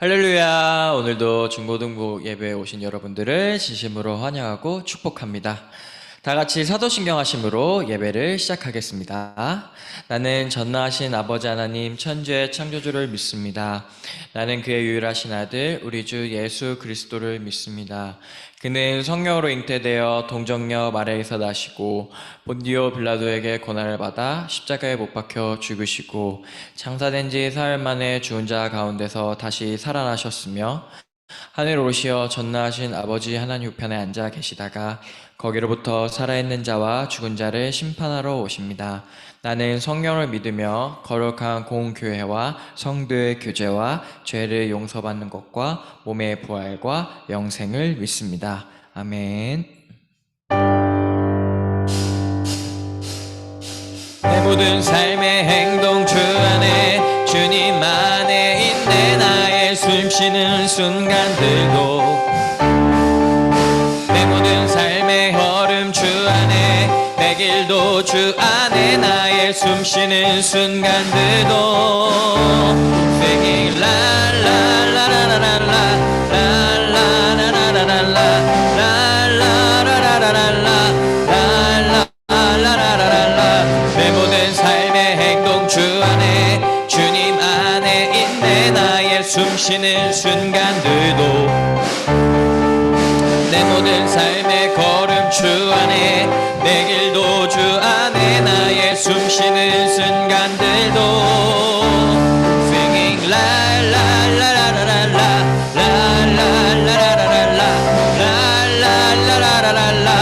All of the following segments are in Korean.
할렐루야! 오늘도 중고등부 예배에 오신 여러분들을 진심으로 환영하고 축복합니다. 다 같이 사도신경 하심으로 예배를 시작하겠습니다. 나는 전능하신 아버지 하나님 천주의 창조주를 믿습니다. 나는 그의 유일하신 아들 우리 주 예수 그리스도를 믿습니다. 그는 성령으로 잉태되어 동정녀 마리아에서 나시고 본디오 빌라도에게 고난을 받아 십자가에 못 박혀 죽으시고 장사된 지 사흘 만에 죽은 자 가운데서 다시 살아나셨으며 하늘 오르시어 전능하신 아버지 하나님 우편에 앉아 계시다가 거기로부터 살아있는 자와 죽은 자를 심판하러 오십니다. 나는 성령을 믿으며 거룩한 공교회와 성도의 교제와 죄를 용서받는 것과 몸의 부활과 영생을 믿습니다. 아멘. 내 모든 삶의 행동 주 안에 주님 안에 있네. 나의 숨쉬는 순간들도 내 모든 삶의 걸음 주 안에 내 길도 주 안에 나의 숨쉬는 순간들도 Singing la la la la la la la la la la la la la 내 모든 삶의 행동 주 안에 주님 안에 있네. 나의 숨쉬는 순간들도 내 모든 삶의 걸음 주 안에 내 길도 주 안에 나의 숨쉬는 순간들도 Singing la la la la la la la la la la la la la la la la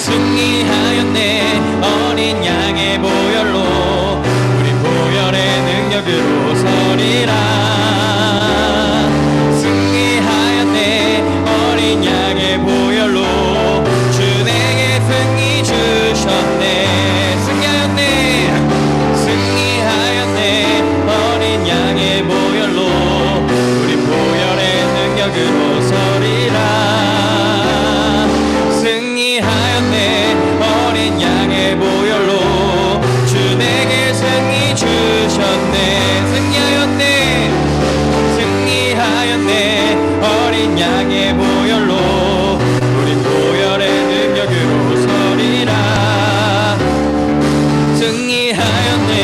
승리하였네. 어린 양의 보혈로 우리 보혈의 능력으로 서리라. 승리하였네. 어린 양의 보혈로 주 내게 승리 주셨네. 승리하였네. 승리하였네. 어린 양의 보혈로 우리 보혈의 능력으로 서리라. 어린 양의 보혈로 주 내게 승리 주셨네. 승리하였네. 승리하였네. 어린 양의 보혈로 우리 보혈의 능력으로 서리라. 승리하였네.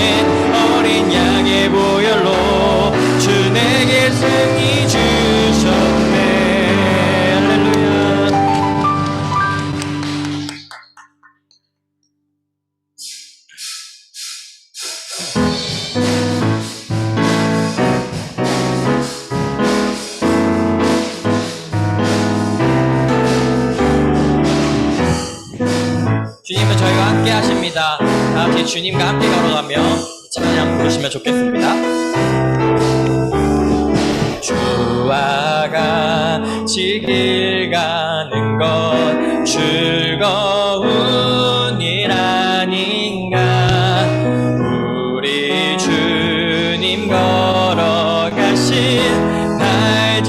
어린 양의 보혈로 주 내게 승리 주셨네. 주님은 저희와 함께 하십니다. 다 같이 주님과 함께 걸어가며 찬양 부르시면 좋겠습니다. 주와 같이 길 가는 것 즐거운 일 아닌가. 우리 주님 걸어가신 날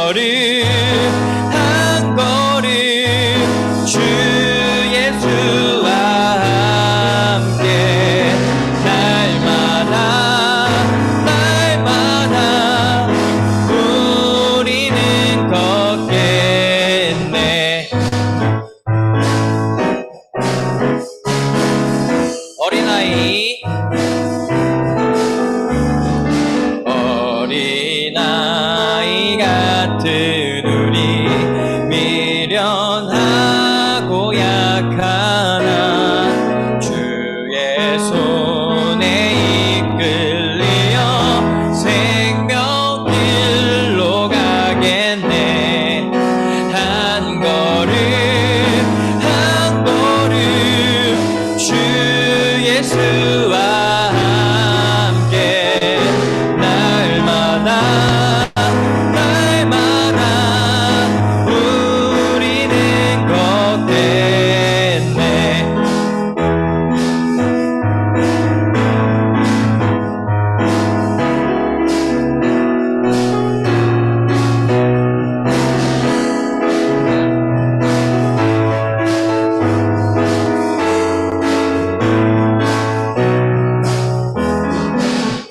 한 걸음 주 예수와 함께 날마다 우리는 걷겠네. 어린아이 같은 우리 미련하고 약하나 주의 손에 이끌리어 생명길로 가겠네. 한 걸음 주 예수와 함께 날마다 우리는 걷겠네.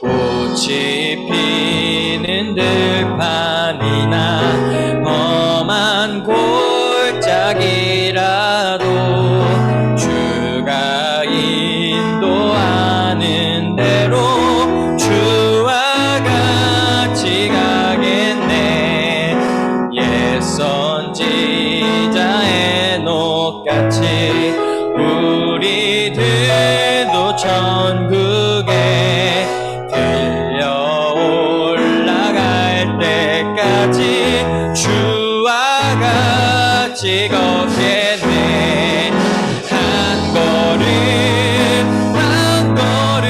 꽃이 피는 들판이나 험한 골짜기라도 주가 인도하는 대로 주와 같이 가겠네. 옛 선지자의 녹같이 우리들도 천국에 들려 올라갈 때까지 주와 같이 걷겠네. 한 걸음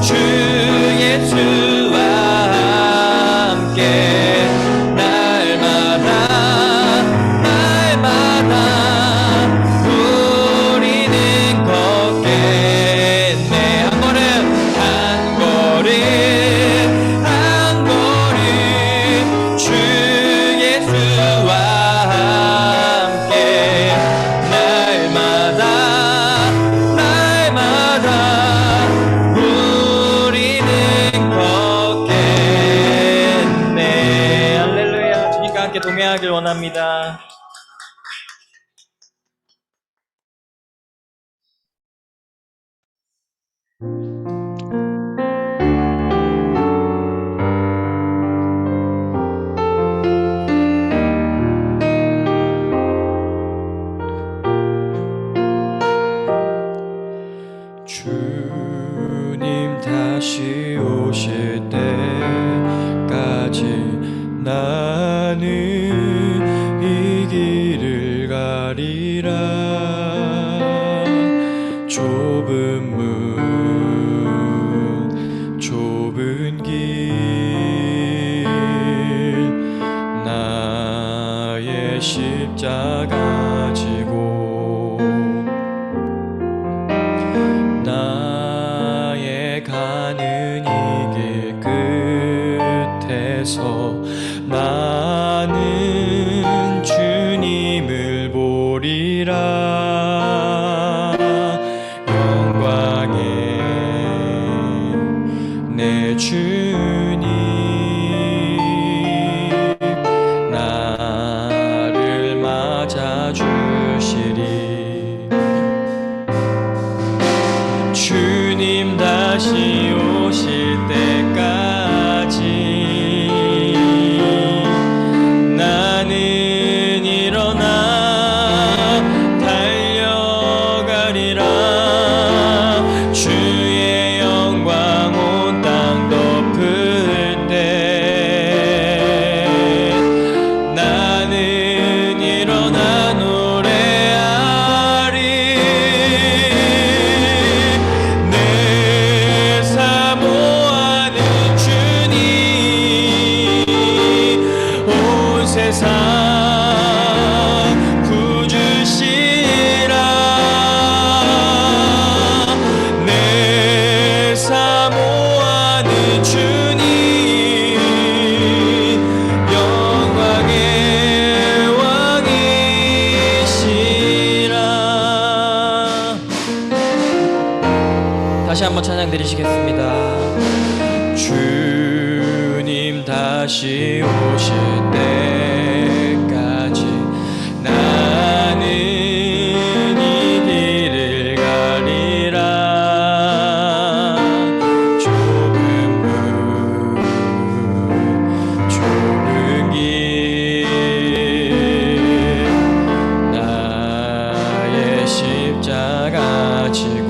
주 예수와 함께 날마다 우리는 걷겠네. 한 걸음 주 예수와 함께 날마다 우리는 걷겠네. 할렐루야. 주님과 함께 동행하길 원합니다. 주님 다시 오실 때까지 나는 이 길을 가리라. 좁은 문 좁은 길 나의 십자가 지고 나의 가는 이 길 끝에서 나는 주님을 보리라. 영광의 내 주님 나를 맞아주시리. 주님 다시 오실 때까지 난 다시 한번 찬양 드리시겠습니다. 주님 다시 오실 때까지 나는 이 길을 가리라. 좁은 문 좁은 길 나의 십자가 지고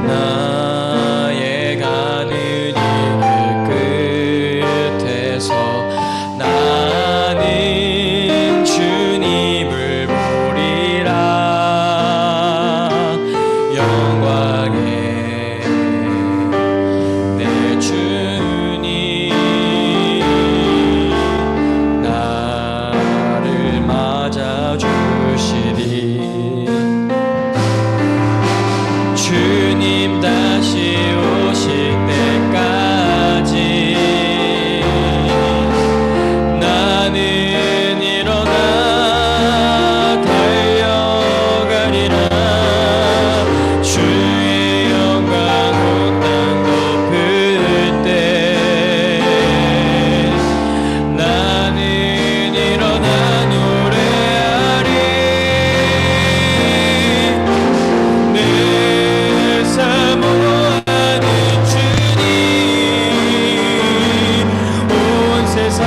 나의 가는 이 길 끝에서 나는 주님을 보리라. 영광의 내 주님 나를 맞아주시리. 주님 다시 오실 때까지 나는 일어나 달려가리라. 주의 영광 온 땅 덮을 때 나는 일어나 노래하리. 내 사모하는 주님 온 세상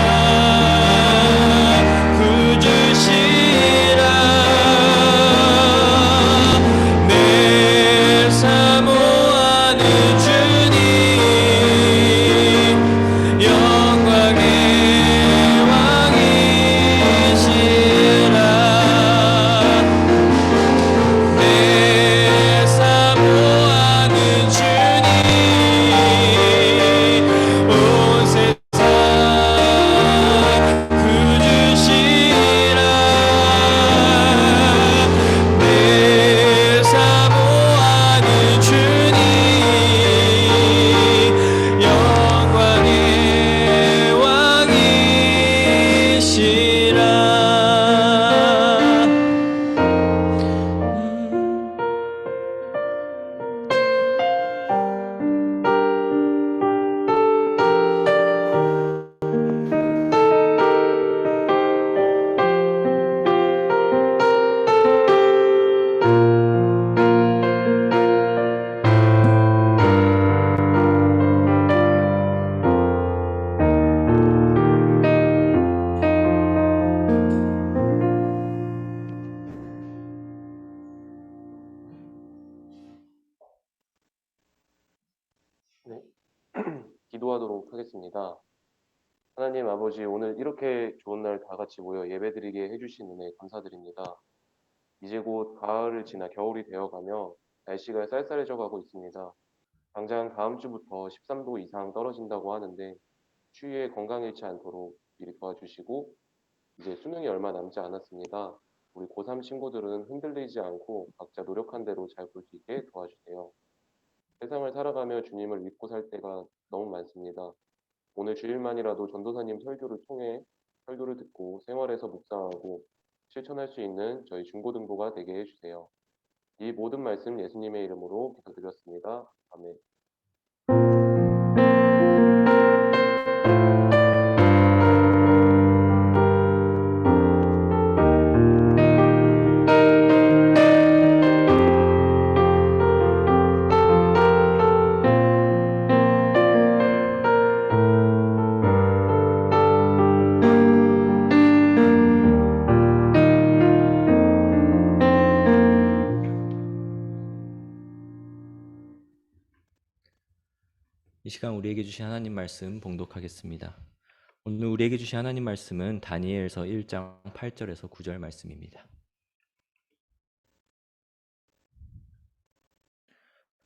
구주시라. 내 사모하는 주님 영광의 왕이시라. 내 사모하는 주님 온 세상 구주시라. 내 사모하는 주님 영광의 왕이시라. 네, 기도하도록 하겠습니다. 하나님 아버지, 오늘 이렇게 좋은 날 다 같이 모여 예배드리게 해주신 은혜 감사드립니다. 이제 곧 가을을 지나 겨울이 되어가며 날씨가 쌀쌀해져 가고 있습니다. 당장 다음 주부터 13도 이상 떨어진다고 하는데 추위에 건강 잃지 않도록 미리 도와주시고, 이제 수능이 얼마 남지 않았습니다. 우리 고3 친구들은 흔들리지 않고 각자 노력한 대로 잘 볼 수 있게 도와주세요. 세상을 살아가며 주님을 믿고 살 때가 너무 많습니다. 오늘 주일만이라도 전도사님 설교를 듣고 생활에서 묵상하고 실천할 수 있는 저희 중고등부가 되게 해주세요. 이 모든 말씀 예수님의 이름으로 기도드렸습니다. 아멘. 이 시간 우리에게 주신 하나님 말씀 봉독하겠습니다. 오늘 우리에게 주신 하나님 말씀은 다니엘서 1장 8절에서 9절 말씀입니다.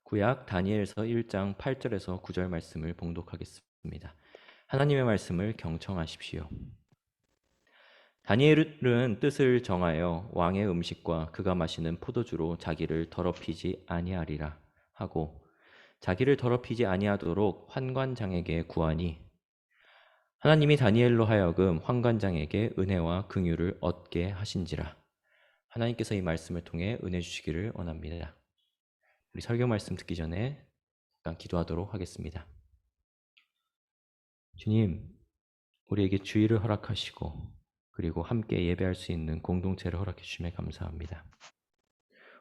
구약 다니엘서 1장 8절에서 9절 말씀을 봉독하겠습니다. 하나님의 말씀을 경청하십시오. 다니엘은 뜻을 정하여 왕의 음식과 그가 마시는 포도주로 자기를 더럽히지 아니하리라 하고 자기를 더럽히지 아니하도록 환관장에게 구하니 하나님이 다니엘로 하여금 환관장에게 은혜와 긍휼을 얻게 하신지라. 하나님께서 이 말씀을 통해 은혜 주시기를 원합니다. 우리 설교 말씀 듣기 전에 잠깐 기도하도록 하겠습니다. 주님, 우리에게 주의를 허락하시고 그리고 함께 예배할 수 있는 공동체를 허락해 주시면 감사합니다.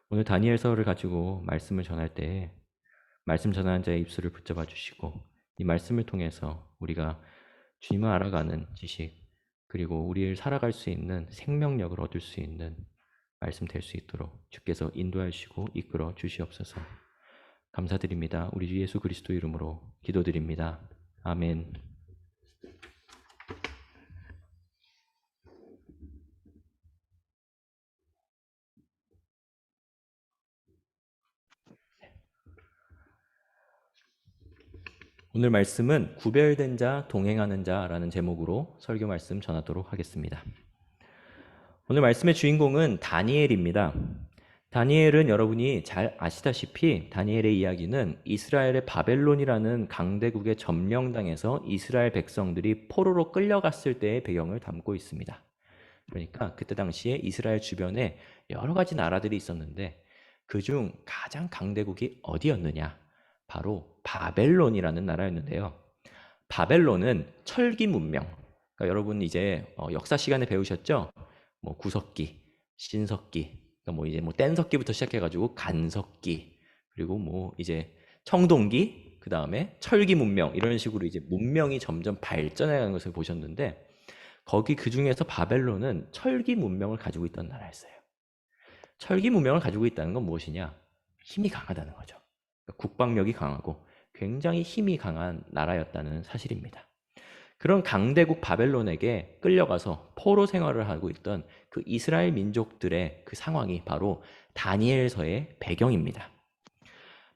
오늘 다니엘서를 가지고 말씀을 전할 때 말씀 전하는 자의 입술을 붙잡아 주시고 이 말씀을 통해서 우리가 주님을 알아가는 지식 그리고 우리를 살아갈 수 있는 생명력을 얻을 수 있는 말씀 될 수 있도록 주께서 인도하여 주시고 이끌어 주시옵소서. 감사드립니다. 우리 주 예수 그리스도 이름으로 기도드립니다. 아멘. 오늘 말씀은 구별된 자, 동행하는 자라는 제목으로 설교 말씀 전하도록 하겠습니다. 오늘 말씀의 주인공은 다니엘입니다. 다니엘은 여러분이 잘 아시다시피 다니엘의 이야기는 이스라엘의 바벨론이라는 강대국에 점령당해서 이스라엘 백성들이 포로로 끌려갔을 때의 배경을 담고 있습니다. 그러니까 그때 당시에 이스라엘 주변에 여러 가지 나라들이 있었는데 그중 가장 강대국이 어디였느냐? 바로 바벨론이라는 나라였는데요. 바벨론은 철기 문명. 그러니까 여러분 이제 역사 시간에 배우셨죠? 뭐 구석기, 신석기, 그러니까 뭐 이제 뭐 뗀석기부터 시작해가지고 간석기, 그리고 뭐 이제 청동기, 그 다음에 철기 문명 이런 식으로 이제 문명이 점점 발전해가는 것을 보셨는데 거기 그 중에서 바벨론은 철기 문명을 가지고 있던 나라였어요. 철기 문명을 가지고 있다는 건 무엇이냐? 힘이 강하다는 거죠. 그러니까 국방력이 강하고 굉장히 힘이 강한 나라였다는 사실입니다. 그런 강대국 바벨론에게 끌려가서 포로 생활을 하고 있던 그 이스라엘 민족들의 그 상황이 바로 다니엘서의 배경입니다.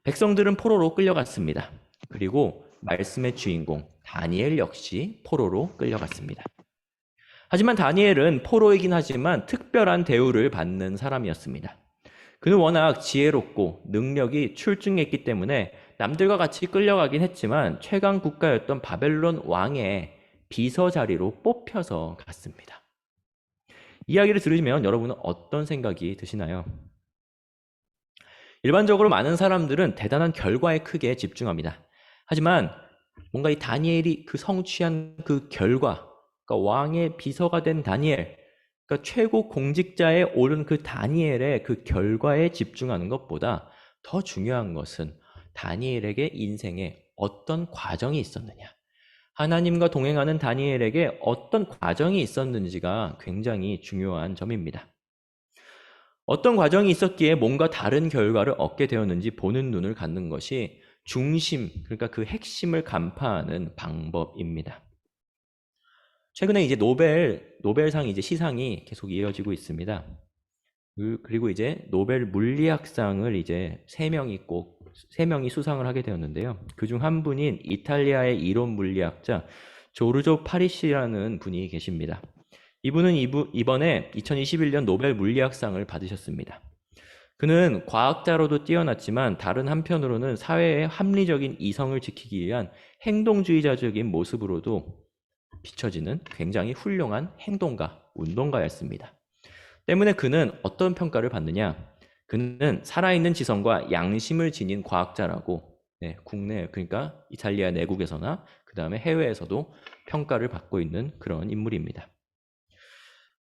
백성들은 포로로 끌려갔습니다. 그리고 말씀의 주인공 다니엘 역시 포로로 끌려갔습니다. 하지만 다니엘은 포로이긴 하지만 특별한 대우를 받는 사람이었습니다. 그는 워낙 지혜롭고 능력이 출중했기 때문에 남들과 같이 끌려가긴 했지만 최강 국가였던 바벨론 왕의 비서 자리로 뽑혀서 갔습니다. 이야기를 들으시면 여러분은 어떤 생각이 드시나요? 일반적으로 많은 사람들은 대단한 결과에 크게 집중합니다. 하지만 뭔가 이 다니엘이 그 성취한 그 결과, 그러니까 왕의 비서가 된 다니엘, 그러니까 최고 공직자에 오른 그 다니엘의 그 결과에 집중하는 것보다 더 중요한 것은 다니엘에게 인생에 어떤 과정이 있었느냐, 하나님과 동행하는 다니엘에게 어떤 과정이 있었는지가 굉장히 중요한 점입니다. 어떤 과정이 있었기에 뭔가 다른 결과를 얻게 되었는지 보는 눈을 갖는 것이 중심, 그러니까 그 핵심을 간파하는 방법입니다. 최근에 이제 노벨상 이제 시상이 계속 이어지고 있습니다. 그리고 이제 노벨 물리학상을 이제 세 명이 수상을 하게 되었는데요. 그중 한 분인 이탈리아의 이론 물리학자 조르조 파리시라는 분이 계십니다. 이분은 이번에 2021년 노벨 물리학상을 받으셨습니다. 그는 과학자로도 뛰어났지만 다른 한편으로는 사회의 합리적인 이성을 지키기 위한 행동주의자적인 모습으로도 비춰지는 굉장히 훌륭한 행동가, 운동가였습니다. 때문에 그는 어떤 평가를 받느냐? 그는 살아있는 지성과 양심을 지닌 과학자라고 국내, 그러니까 이탈리아 내국에서나 그 다음에 해외에서도 평가를 받고 있는 그런 인물입니다.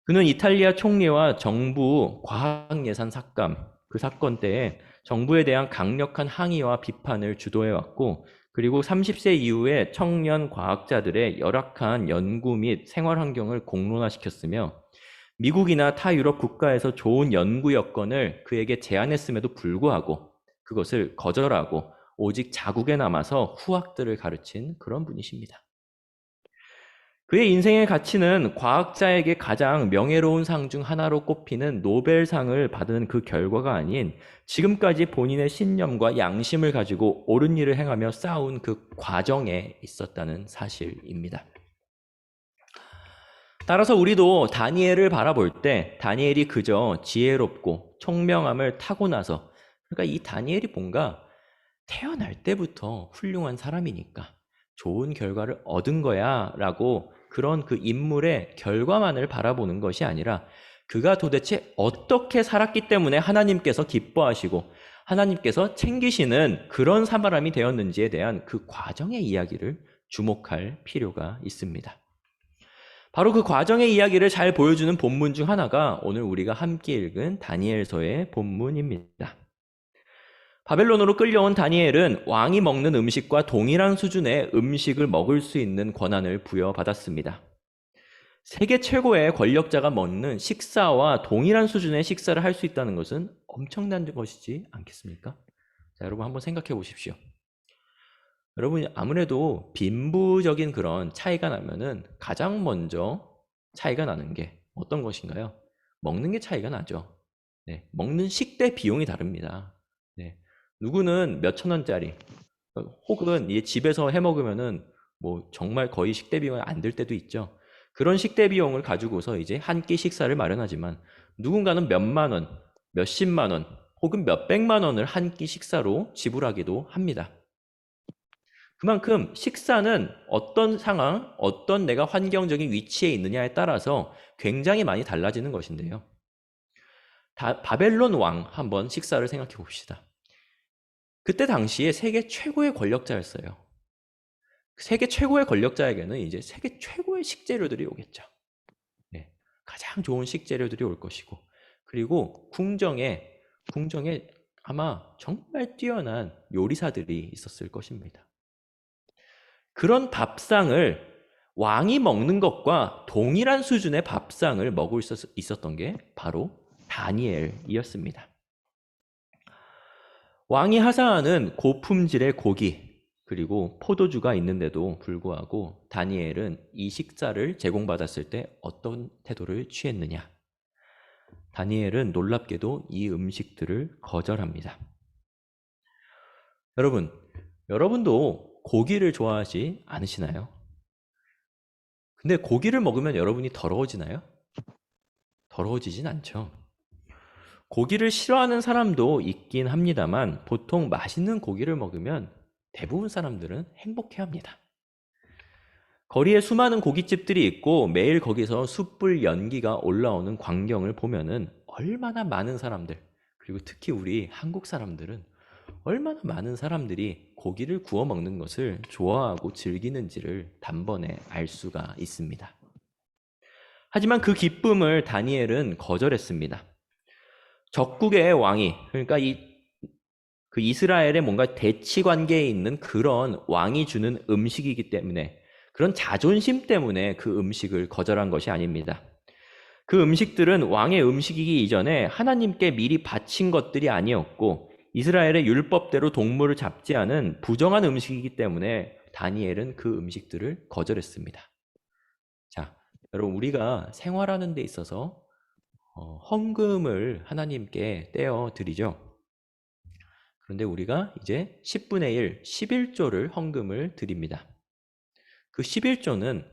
그는 이탈리아 총리와 정부 과학예산 삭감, 그 사건 때에 정부에 대한 강력한 항의와 비판을 주도해왔고, 그리고 30세 이후에 청년 과학자들의 열악한 연구 및 생활 환경을 공론화시켰으며 미국이나 타 유럽 국가에서 좋은 연구 여건을 그에게 제안했음에도 불구하고 그것을 거절하고 오직 자국에 남아서 후학들을 가르친 그런 분이십니다. 그의 인생의 가치는 과학자에게 가장 명예로운 상 중 하나로 꼽히는 노벨상을 받은 그 결과가 아닌 지금까지 본인의 신념과 양심을 가지고 옳은 일을 행하며 쌓아온 그 과정에 있었다는 사실입니다. 따라서 우리도 다니엘을 바라볼 때 다니엘이 그저 지혜롭고 총명함을 타고나서, 그러니까 이 다니엘이 뭔가 태어날 때부터 훌륭한 사람이니까 좋은 결과를 얻은 거야 라고 그런 그 인물의 결과만을 바라보는 것이 아니라 그가 도대체 어떻게 살았기 때문에 하나님께서 기뻐하시고 하나님께서 챙기시는 그런 사람이 되었는지에 대한 그 과정의 이야기를 주목할 필요가 있습니다. 바로 그 과정의 이야기를 잘 보여주는 본문 중 하나가 오늘 우리가 함께 읽은 다니엘서의 본문입니다. 바벨론으로 끌려온 다니엘은 왕이 먹는 음식과 동일한 수준의 음식을 먹을 수 있는 권한을 부여받았습니다. 세계 최고의 권력자가 먹는 식사와 동일한 수준의 식사를 할 수 있다는 것은 엄청난 것이지 않겠습니까? 자, 여러분 한번 생각해 보십시오. 여러분 아무래도 빈부적인 그런 차이가 나면은 가장 먼저 차이가 나는 게 어떤 것인가요? 먹는 게 차이가 나죠. 네, 먹는 식대 비용이 다릅니다. 네, 누구는 몇천 원짜리 혹은 이 집에서 해 먹으면은 뭐 정말 거의 식대 비용이 안 들 때도 있죠. 그런 식대 비용을 가지고서 이제 한 끼 식사를 마련하지만 누군가는 몇만 원, 몇십만 원 혹은 몇백만 원을 한 끼 식사로 지불하기도 합니다. 그만큼 식사는 어떤 상황, 어떤 내가 환경적인 위치에 있느냐에 따라서 굉장히 많이 달라지는 것인데요. 바벨론 왕 한번 식사를 생각해 봅시다. 그때 당시에 세계 최고의 권력자였어요. 세계 최고의 권력자에게는 이제 세계 최고의 식재료들이 오겠죠. 네, 가장 좋은 식재료들이 올 것이고, 그리고 궁정에 아마 정말 뛰어난 요리사들이 있었을 것입니다. 그런 밥상을 왕이 먹는 것과 동일한 수준의 밥상을 먹을 수 있었던 게 바로 다니엘이었습니다. 왕이 하사하는 고품질의 고기 그리고 포도주가 있는데도 불구하고 다니엘은 이 식사를 제공받았을 때 어떤 태도를 취했느냐? 다니엘은 놀랍게도 이 음식들을 거절합니다. 여러분도 고기를 좋아하지 않으시나요? 근데 고기를 먹으면 여러분이 더러워지나요? 더러워지진 않죠. 고기를 싫어하는 사람도 있긴 합니다만 보통 맛있는 고기를 먹으면 대부분 사람들은 행복해합니다. 거리에 수많은 고깃집들이 있고 매일 거기서 숯불 연기가 올라오는 광경을 보면은 얼마나 많은 사람들, 그리고 특히 우리 한국 사람들은 얼마나 많은 사람들이 고기를 구워 먹는 것을 좋아하고 즐기는지를 단번에 알 수가 있습니다. 하지만 그 기쁨을 다니엘은 거절했습니다. 적국의 왕이, 그러니까 그 이스라엘의 뭔가 대치 관계에 있는 그런 왕이 주는 음식이기 때문에, 그런 자존심 때문에 그 음식을 거절한 것이 아닙니다. 그 음식들은 왕의 음식이기 이전에 하나님께 미리 바친 것들이 아니었고 이스라엘의 율법대로 동물을 잡지 않은 부정한 음식이기 때문에 다니엘은 그 음식들을 거절했습니다. 자, 여러분 우리가 생활하는 데 있어서 헌금을 하나님께 떼어 드리죠. 그런데 우리가 이제 10분의 1, 11조를 헌금을 드립니다. 그 11조는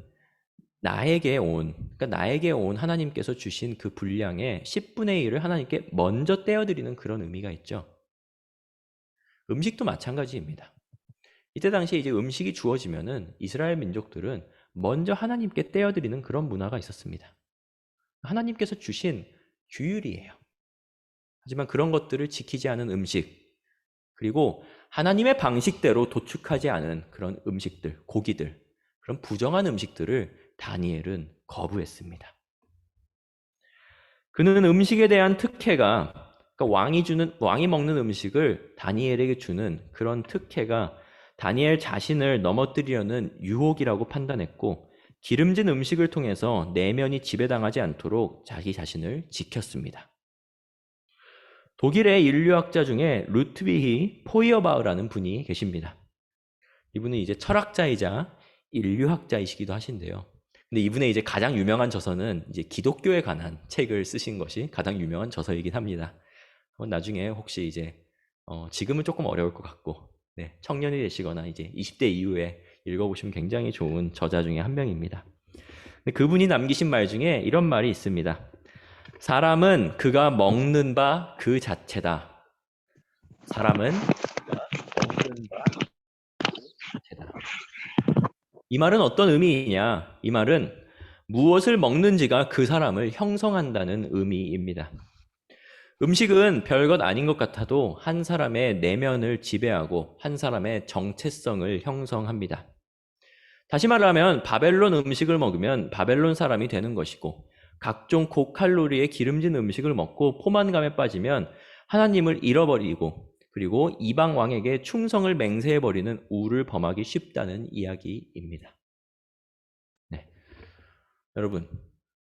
나에게 온 하나님께서 주신 그 분량의 10분의 1을 하나님께 먼저 떼어드리는 그런 의미가 있죠. 음식도 마찬가지입니다. 이때 당시에 이제 음식이 주어지면은 이스라엘 민족들은 먼저 하나님께 떼어드리는 그런 문화가 있었습니다. 하나님께서 주신 규율이에요. 하지만 그런 것들을 지키지 않은 음식, 그리고 하나님의 방식대로 도축하지 않은 그런 음식들, 고기들, 그런 부정한 음식들을 다니엘은 거부했습니다. 그는 음식에 대한 특혜가, 그러니까 왕이 먹는 음식을 다니엘에게 주는 그런 특혜가 다니엘 자신을 넘어뜨리려는 유혹이라고 판단했고, 기름진 음식을 통해서 내면이 지배당하지 않도록 자기 자신을 지켰습니다. 독일의 인류학자 중에 루트비히 포이어바흐라는 분이 계십니다. 이분은 이제 철학자이자 인류학자이시기도 하신데요. 근데 이분의 이제 가장 유명한 저서는 이제 기독교에 관한 책을 쓰신 것이 가장 유명한 저서이긴 합니다. 나중에 혹시 이제 지금은 조금 어려울 것 같고, 네, 청년이 되시거나 이제 20대 이후에 읽어보시면 굉장히 좋은 저자 중에 한 명입니다. 근데 그분이 남기신 말 중에 이런 말이 있습니다. 사람은 그가 먹는 바 그 자체다. 사람은 그가 먹는 바 그 자체다. 이 말은 어떤 의미이냐? 이 말은 무엇을 먹는지가 그 사람을 형성한다는 의미입니다. 음식은 별것 아닌 것 같아도 한 사람의 내면을 지배하고 한 사람의 정체성을 형성합니다. 다시 말하면 바벨론 음식을 먹으면 바벨론 사람이 되는 것이고, 각종 고칼로리의 기름진 음식을 먹고 포만감에 빠지면 하나님을 잃어버리고, 그리고 이방 왕에게 충성을 맹세해버리는 우를 범하기 쉽다는 이야기입니다. 네. 여러분,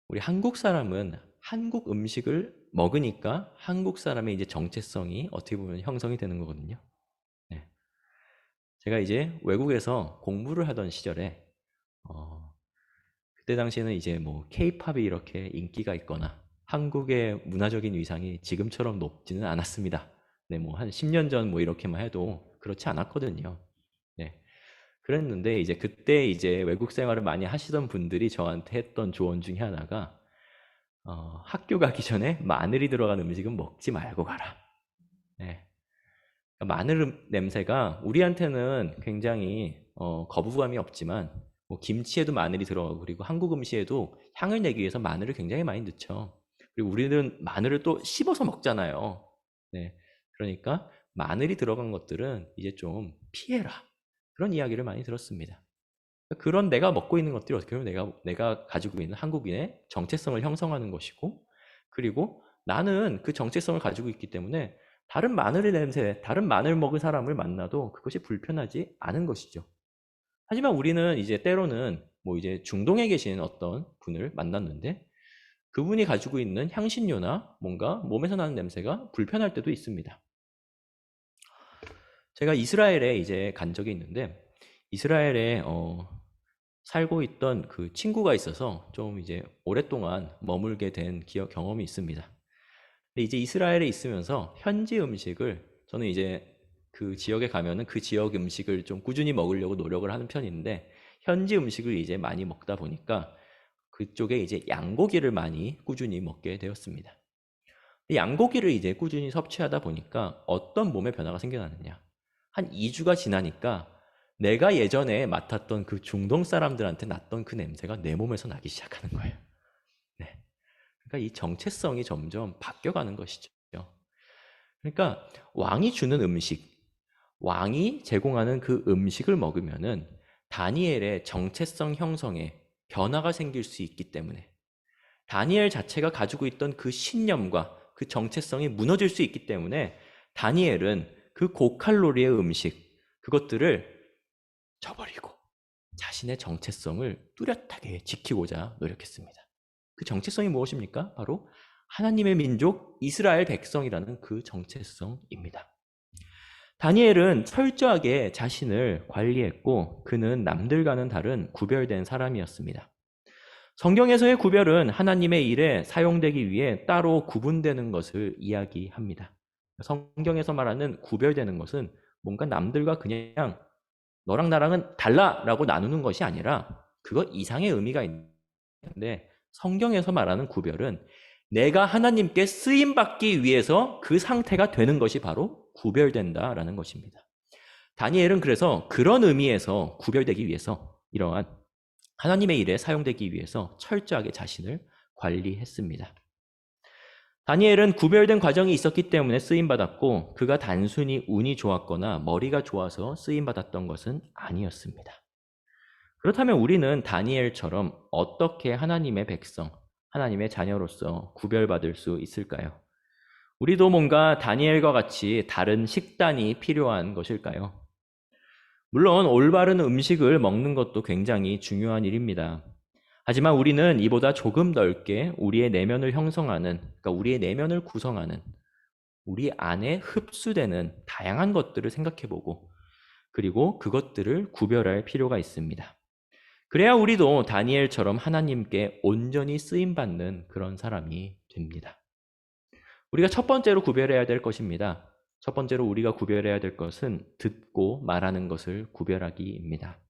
우리 한국 사람은 한국 음식을 먹으니까 한국 사람의 이제 정체성이 어떻게 보면 형성이 되는 거거든요. 네. 제가 이제 외국에서 공부를 하던 시절에 그때 당시에는 이제 뭐 K-팝이 이렇게 인기가 있거나 한국의 문화적인 위상이 지금처럼 높지는 않았습니다. 네, 뭐 한 10년 전 뭐 이렇게만 해도 그렇지 않았거든요. 네. 그랬는데 이제 그때 이제 외국 생활을 많이 하시던 분들이 저한테 했던 조언 중에 하나가 학교 가기 전에 마늘이 들어간 음식은 먹지 말고 가라. 네. 마늘 냄새가 우리한테는 굉장히 거부감이 없지만 뭐 김치에도 마늘이 들어가고 그리고 한국 음식에도 향을 내기 위해서 마늘을 굉장히 많이 넣죠. 그리고 우리는 마늘을 또 씹어서 먹잖아요. 네. 그러니까 마늘이 들어간 것들은 이제 좀 피해라. 그런 이야기를 많이 들었습니다. 그런 내가 먹고 있는 것들이 어떻게 보면 내가 가지고 있는 한국인의 정체성을 형성하는 것이고, 그리고 나는 그 정체성을 가지고 있기 때문에 다른 마늘의 냄새, 다른 마늘 먹은 사람을 만나도 그것이 불편하지 않은 것이죠. 하지만 우리는 이제 때로는 뭐 이제 중동에 계신 어떤 분을 만났는데 그분이 가지고 있는 향신료나 뭔가 몸에서 나는 냄새가 불편할 때도 있습니다. 제가 이스라엘에 이제 간 적이 있는데 이스라엘에 살고 있던 그 친구가 있어서 좀 이제 오랫동안 머물게 된 경험이 있습니다. 근데 이제 이스라엘에 있으면서 현지 음식을 저는 이제 그 지역에 가면은 그 지역 음식을 좀 꾸준히 먹으려고 노력을 하는 편인데 현지 음식을 이제 많이 먹다 보니까 그쪽에 이제 양고기를 많이 꾸준히 먹게 되었습니다. 양고기를 이제 꾸준히 섭취하다 보니까 어떤 몸의 변화가 생겨나느냐. 한 2주가 지나니까 내가 예전에 맡았던 그 중동 사람들한테 났던 그 냄새가 내 몸에서 나기 시작하는 거예요. 네. 그러니까 이 정체성이 점점 바뀌어가는 것이죠. 그러니까 왕이 주는 음식, 왕이 제공하는 그 음식을 먹으면은 다니엘의 정체성 형성에 변화가 생길 수 있기 때문에 다니엘 자체가 가지고 있던 그 신념과 그 정체성이 무너질 수 있기 때문에 다니엘은 그 고칼로리의 음식, 그것들을 저버리고 자신의 정체성을 뚜렷하게 지키고자 노력했습니다. 그 정체성이 무엇입니까? 바로 하나님의 민족 이스라엘 백성이라는 그 정체성입니다. 다니엘은 철저하게 자신을 관리했고 그는 남들과는 다른 구별된 사람이었습니다. 성경에서의 구별은 하나님의 일에 사용되기 위해 따로 구분되는 것을 이야기합니다. 성경에서 말하는 구별되는 것은 뭔가 남들과 그냥 너랑 나랑은 달라라고 나누는 것이 아니라 그것 이상의 의미가 있는데 성경에서 말하는 구별은 내가 하나님께 쓰임받기 위해서 그 상태가 되는 것이 바로 구별된다라는 것입니다. 다니엘은 그래서 그런 의미에서 구별되기 위해서 이러한 하나님의 일에 사용되기 위해서 철저하게 자신을 관리했습니다. 다니엘은 구별된 과정이 있었기 때문에 쓰임받았고 그가 단순히 운이 좋았거나 머리가 좋아서 쓰임받았던 것은 아니었습니다. 그렇다면 우리는 다니엘처럼 어떻게 하나님의 백성, 하나님의 자녀로서 구별받을 수 있을까요? 우리도 뭔가 다니엘과 같이 다른 식단이 필요한 것일까요? 물론 올바른 음식을 먹는 것도 굉장히 중요한 일입니다. 하지만 우리는 이보다 조금 넓게 우리의 내면을 형성하는, 그러니까 우리의 내면을 구성하는, 우리 안에 흡수되는 다양한 것들을 생각해보고 그리고 그것들을 구별할 필요가 있습니다. 그래야 우리도 다니엘처럼 하나님께 온전히 쓰임받는 그런 사람이 됩니다. 우리가 첫 번째로 구별해야 될 것입니다. 첫 번째로 우리가 구별해야 될 것은 듣고 말하는 것을 구별하기입니다.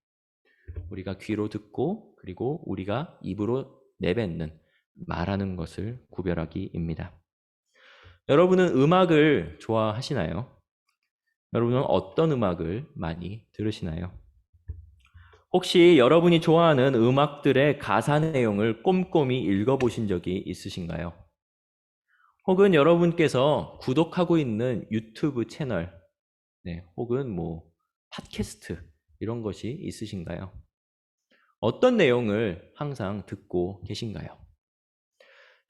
우리가 귀로 듣고 그리고 우리가 입으로 내뱉는 말하는 것을 구별하기입니다. 여러분은 음악을 좋아하시나요? 여러분은 어떤 음악을 많이 들으시나요? 혹시 여러분이 좋아하는 음악들의 가사 내용을 꼼꼼히 읽어보신 적이 있으신가요? 혹은 여러분께서 구독하고 있는 유튜브 채널, 네, 혹은 뭐 팟캐스트 이런 것이 있으신가요? 어떤 내용을 항상 듣고 계신가요?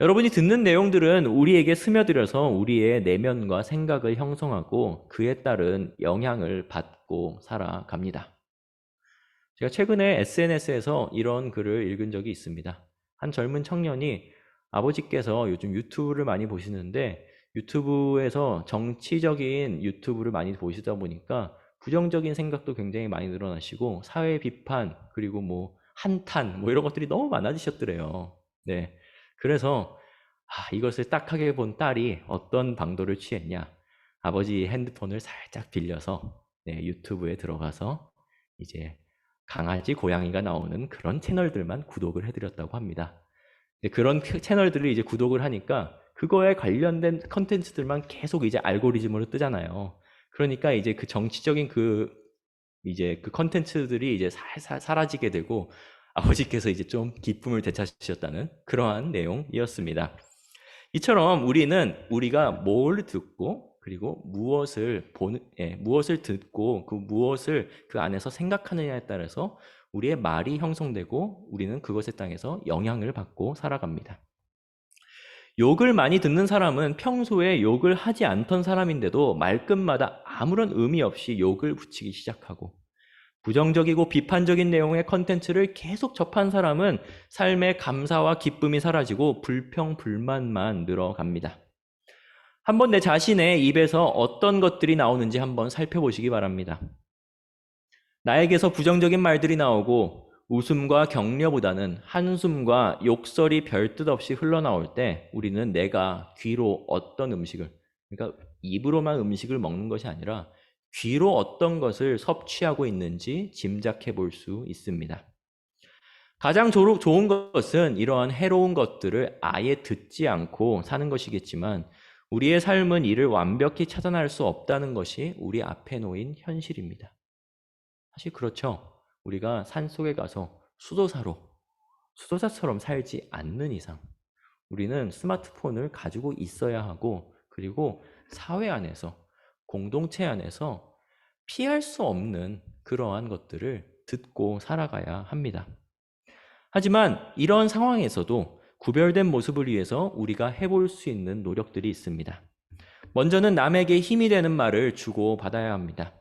여러분이 듣는 내용들은 우리에게 스며들어서 우리의 내면과 생각을 형성하고 그에 따른 영향을 받고 살아갑니다. 제가 최근에 SNS에서 이런 글을 읽은 적이 있습니다. 한 젊은 청년이 아버지께서 요즘 유튜브를 많이 보시는데 유튜브에서 정치적인 유튜브를 많이 보시다 보니까 부정적인 생각도 굉장히 많이 늘어나시고 사회 비판 그리고 뭐 한탄 뭐 이런 것들이 너무 많아지셨더래요. 네. 그래서 이것을 딱하게 본 딸이 어떤 방도를 취했냐. 아버지 핸드폰을 살짝 빌려서 유튜브에 들어가서 이제 강아지, 고양이가 나오는 그런 채널들만 구독을 해드렸다고 합니다. 그런 채널들을 이제 구독을 하니까 그거에 관련된 컨텐츠들만 계속 이제 알고리즘으로 뜨잖아요. 그러니까 이제 그 정치적인 이제 그 컨텐츠들이 이제 살살 사라지게 되고 아버지께서 이제 좀 기쁨을 되찾으셨다는 그러한 내용이었습니다. 이처럼 우리가 뭘 듣고 그리고 무엇을 듣고 그 무엇을 그 안에서 생각하느냐에 따라서 우리의 말이 형성되고 우리는 그것에 따라서 영향을 받고 살아갑니다. 욕을 많이 듣는 사람은 평소에 욕을 하지 않던 사람인데도 말끝마다 아무런 의미 없이 욕을 붙이기 시작하고 부정적이고 비판적인 내용의 컨텐츠를 계속 접한 사람은 삶의 감사와 기쁨이 사라지고 불평, 불만만 늘어갑니다. 한번 내 자신의 입에서 어떤 것들이 나오는지 한번 살펴보시기 바랍니다. 나에게서 부정적인 말들이 나오고 웃음과 격려보다는 한숨과 욕설이 별뜻 없이 흘러나올 때 우리는 내가 귀로 어떤 음식을, 그러니까 입으로만 음식을 먹는 것이 아니라 귀로 어떤 것을 섭취하고 있는지 짐작해 볼 수 있습니다. 가장 좋은 것은 이러한 해로운 것들을 아예 듣지 않고 사는 것이겠지만 우리의 삶은 이를 완벽히 차단할 수 없다는 것이 우리 앞에 놓인 현실입니다. 사실 그렇죠. 우리가 산속에 가서 수도사처럼 살지 않는 이상 우리는 스마트폰을 가지고 있어야 하고 그리고 사회 안에서 공동체 안에서 피할 수 없는 그러한 것들을 듣고 살아가야 합니다. 하지만 이런 상황에서도 구별된 모습을 위해서 우리가 해볼 수 있는 노력들이 있습니다. 먼저는 남에게 힘이 되는 말을 주고 받아야 합니다.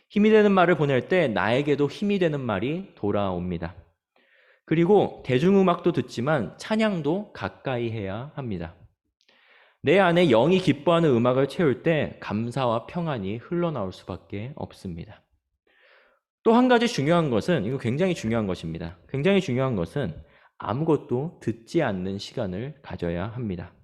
힘이 되는 말을 보낼 때 나에게도 힘이 되는 말이 돌아옵니다. 그리고 대중음악도 듣지만 찬양도 가까이 해야 합니다. 내 안에 영이 기뻐하는 음악을 채울 때 감사와 평안이 흘러나올 수밖에 없습니다. 또 한 가지 중요한 것은, 이거 굉장히 중요한 것입니다. 굉장히 중요한 것은 아무것도 듣지 않는 시간을 가져야 합니다.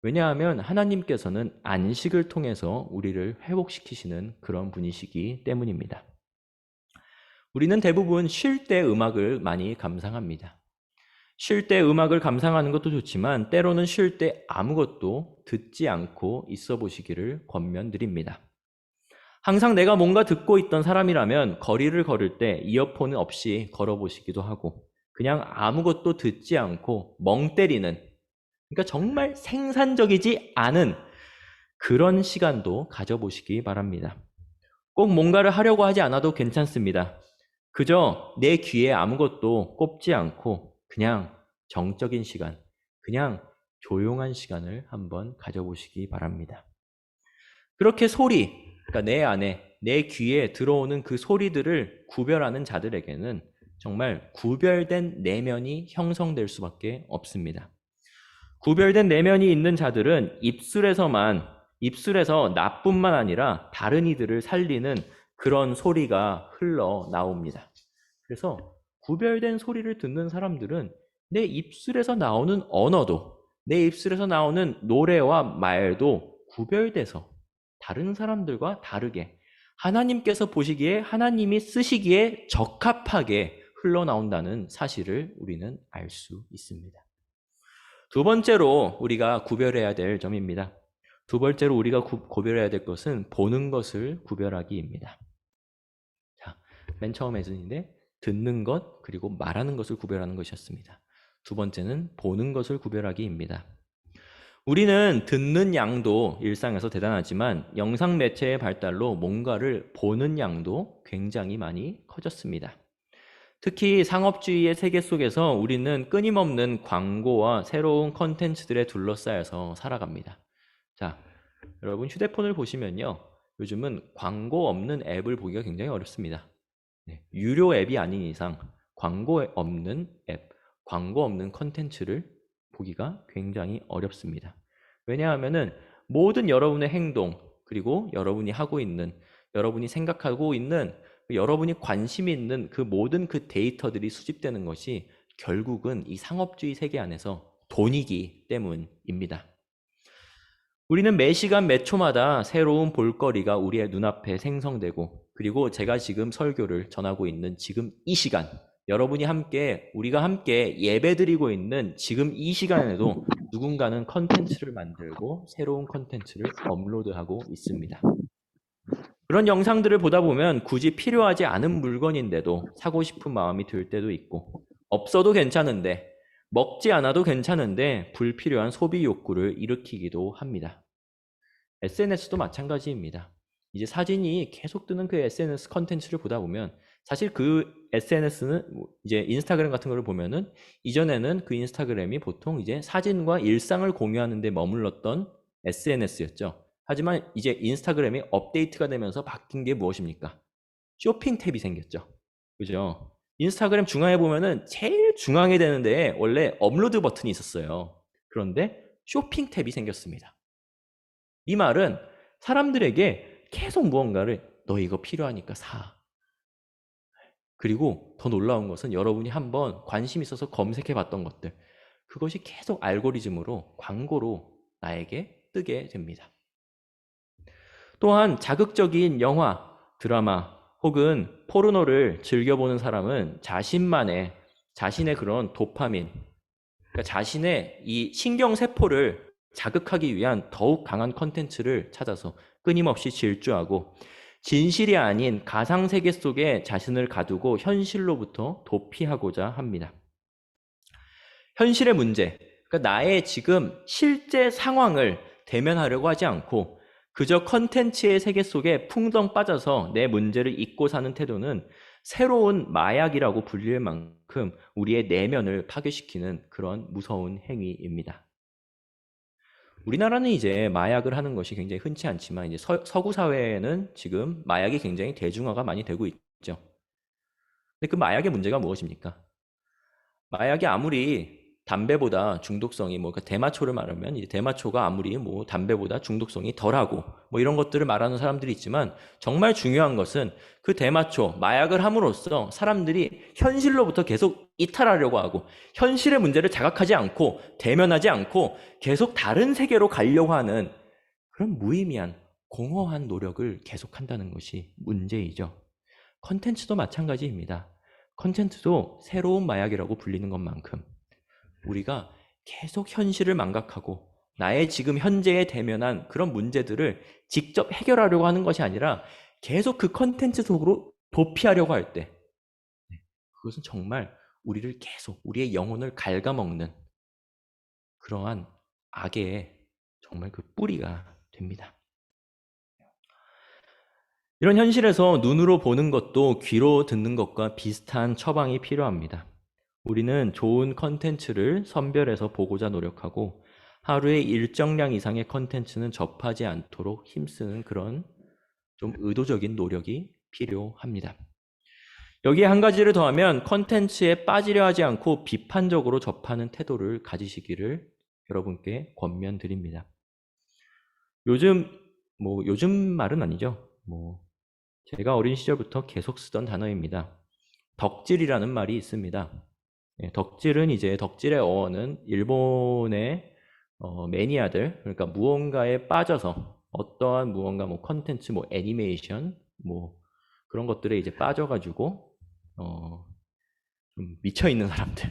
왜냐하면 하나님께서는 안식을 통해서 우리를 회복시키시는 그런 분이시기 때문입니다. 우리는 대부분 쉴 때 음악을 많이 감상합니다. 쉴 때 음악을 감상하는 것도 좋지만 때로는 쉴 때 아무것도 듣지 않고 있어 보시기를 권면드립니다. 항상 내가 뭔가 듣고 있던 사람이라면 거리를 걸을 때 이어폰 없이 걸어보시기도 하고 그냥 아무것도 듣지 않고 멍 때리는, 그러니까 정말 생산적이지 않은 그런 시간도 가져보시기 바랍니다. 꼭 뭔가를 하려고 하지 않아도 괜찮습니다. 그저 내 귀에 아무것도 꼽지 않고 그냥 정적인 시간, 그냥 조용한 시간을 한번 가져보시기 바랍니다. 그렇게 그러니까 내 안에, 내 귀에 들어오는 그 소리들을 구별하는 자들에게는 정말 구별된 내면이 형성될 수밖에 없습니다. 구별된 내면이 있는 자들은 입술에서 나뿐만 아니라 다른 이들을 살리는 그런 소리가 흘러나옵니다. 그래서 구별된 소리를 듣는 사람들은 내 입술에서 나오는 언어도, 내 입술에서 나오는 노래와 말도 구별돼서 다른 사람들과 다르게 하나님께서 보시기에, 하나님이 쓰시기에 적합하게 흘러나온다는 사실을 우리는 알 수 있습니다. 두 번째로 우리가 구별해야 될 점입니다. 두 번째로 우리가 구별해야 될 것은 보는 것을 구별하기입니다. 자, 맨 처음 에서인데 듣는 것 그리고 말하는 것을 구별하는 것이었습니다. 두 번째는 보는 것을 구별하기입니다. 우리는 듣는 양도 일상에서 대단하지만 영상 매체의 발달로 뭔가를 보는 양도 굉장히 많이 커졌습니다. 특히 상업주의의 세계 속에서 우리는 끊임없는 광고와 새로운 컨텐츠들에 둘러싸여서 살아갑니다. 자, 여러분 휴대폰을 보시면요. 요즘은 광고 없는 앱을 보기가 굉장히 어렵습니다. 네, 유료 앱이 아닌 이상 광고 없는 앱, 광고 없는 컨텐츠를 보기가 굉장히 어렵습니다. 왜냐하면은 모든 여러분의 행동, 그리고 여러분이 하고 있는, 여러분이 생각하고 있는, 여러분이 관심 있는 그 모든 그 데이터들이 수집되는 것이 결국은 이 상업주의 세계 안에서 돈이기 때문입니다. 우리는 매 시간 매 초마다 새로운 볼거리가 우리의 눈앞에 생성되고, 그리고 제가 지금 설교를 전하고 있는 지금 이 시간, 여러분이 함께, 우리가 함께 예배드리고 있는 지금 이 시간에도 누군가는 컨텐츠를 만들고 새로운 컨텐츠를 업로드하고 있습니다. 그런 영상들을 보다 보면 굳이 필요하지 않은 물건인데도 사고 싶은 마음이 들 때도 있고, 없어도 괜찮은데, 먹지 않아도 괜찮은데 불필요한 소비 욕구를 일으키기도 합니다. SNS도 마찬가지입니다. 이제 사진이 계속 뜨는 그 SNS 컨텐츠를 보다 보면 사실 그 SNS는 이제 인스타그램 같은 걸 보면은 이전에는 그 인스타그램이 보통 이제 사진과 일상을 공유하는 데 머물렀던 SNS였죠. 하지만 이제 인스타그램이 업데이트가 되면서 바뀐 게 무엇입니까? 쇼핑 탭이 생겼죠. 그죠? 인스타그램 중앙에 보면은 제일 중앙에 되는데 원래 업로드 버튼이 있었어요. 그런데 쇼핑 탭이 생겼습니다. 이 말은 사람들에게 계속 무언가를 너 이거 필요하니까 사. 그리고 더 놀라운 것은 여러분이 한번 관심 있어서 검색해 봤던 것들, 그것이 계속 알고리즘으로 광고로 나에게 뜨게 됩니다. 또한 자극적인 영화, 드라마 혹은 포르노를 즐겨보는 사람은 자신의 그런 도파민, 그러니까 자신의 이 신경세포를 자극하기 위한 더욱 강한 컨텐츠를 찾아서 끊임없이 질주하고 진실이 아닌 가상세계 속에 자신을 가두고 현실로부터 도피하고자 합니다. 현실의 문제, 그러니까 나의 지금 실제 상황을 대면하려고 하지 않고 그저 컨텐츠의 세계 속에 풍덩 빠져서 내 문제를 잊고 사는 태도는 새로운 마약이라고 불릴 만큼 우리의 내면을 파괴시키는 그런 무서운 행위입니다. 우리나라는 이제 마약을 하는 것이 굉장히 흔치 않지만 이제 서구 사회에는 지금 마약이 굉장히 대중화가 많이 되고 있죠. 근데 그 마약의 문제가 무엇입니까? 마약이 아무리 담배보다 중독성이 대마초를 말하면 이제 대마초가 아무리 담배보다 중독성이 덜하고 이런 것들을 말하는 사람들이 있지만 정말 중요한 것은 그 대마초, 마약을 함으로써 사람들이 현실로부터 계속 이탈하려고 하고 현실의 문제를 자각하지 않고 대면하지 않고 계속 다른 세계로 가려고 하는 그런 무의미한 공허한 노력을 계속한다는 것이 문제이죠. 컨텐츠도 마찬가지입니다. 컨텐츠도 새로운 마약이라고 불리는 것만큼 우리가 계속 현실을 망각하고 나의 지금 현재에 대면한 그런 문제들을 직접 해결하려고 하는 것이 아니라 계속 그 컨텐츠 속으로 도피하려고 할 때 그것은 정말 우리를 계속 우리의 영혼을 갉아먹는 그러한 악의 정말 그 뿌리가 됩니다. 이런 현실에서 눈으로 보는 것도 귀로 듣는 것과 비슷한 처방이 필요합니다. 우리는 좋은 컨텐츠를 선별해서 보고자 노력하고 하루에 일정량 이상의 컨텐츠는 접하지 않도록 힘쓰는 그런 좀 의도적인 노력이 필요합니다. 여기에 한 가지를 더하면 컨텐츠에 빠지려 하지 않고 비판적으로 접하는 태도를 가지시기를 여러분께 권면드립니다. 요즘 말은 아니죠. 제가 어린 시절부터 계속 쓰던 단어입니다. 덕질이라는 말이 있습니다. 덕질은 이제 덕질의 어원은 일본의 매니아들, 그러니까 무언가에 빠져서 어떠한 무언가 컨텐츠, 애니메이션, 그런 것들에 이제 빠져가지고 좀 미쳐 있는 사람들,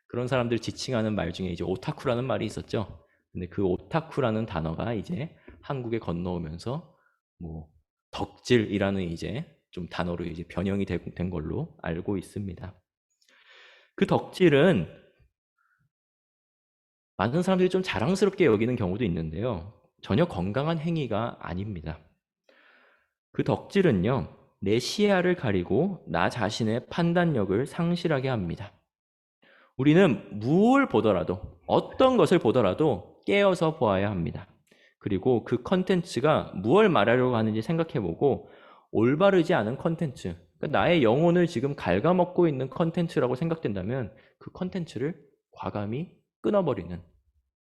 그런 사람들 지칭하는 말 중에 이제 오타쿠라는 말이 있었죠. 근데 그 오타쿠라는 단어가 이제 한국에 건너오면서 덕질이라는 이제 좀 단어로 이제 변형이 된 걸로 알고 있습니다. 그 덕질은 많은 사람들이 좀 자랑스럽게 여기는 경우도 있는데요. 전혀 건강한 행위가 아닙니다. 그 덕질은요, 내 시야를 가리고 나 자신의 판단력을 상실하게 합니다. 우리는 무엇을 보더라도, 어떤 것을 보더라도 깨어서 보아야 합니다. 그리고 그 컨텐츠가 무엇을 말하려고 하는지 생각해보고 올바르지 않은 컨텐츠, 그러니까 나의 영혼을 지금 갉아먹고 있는 컨텐츠라고 생각된다면 그 컨텐츠를 과감히 끊어버리는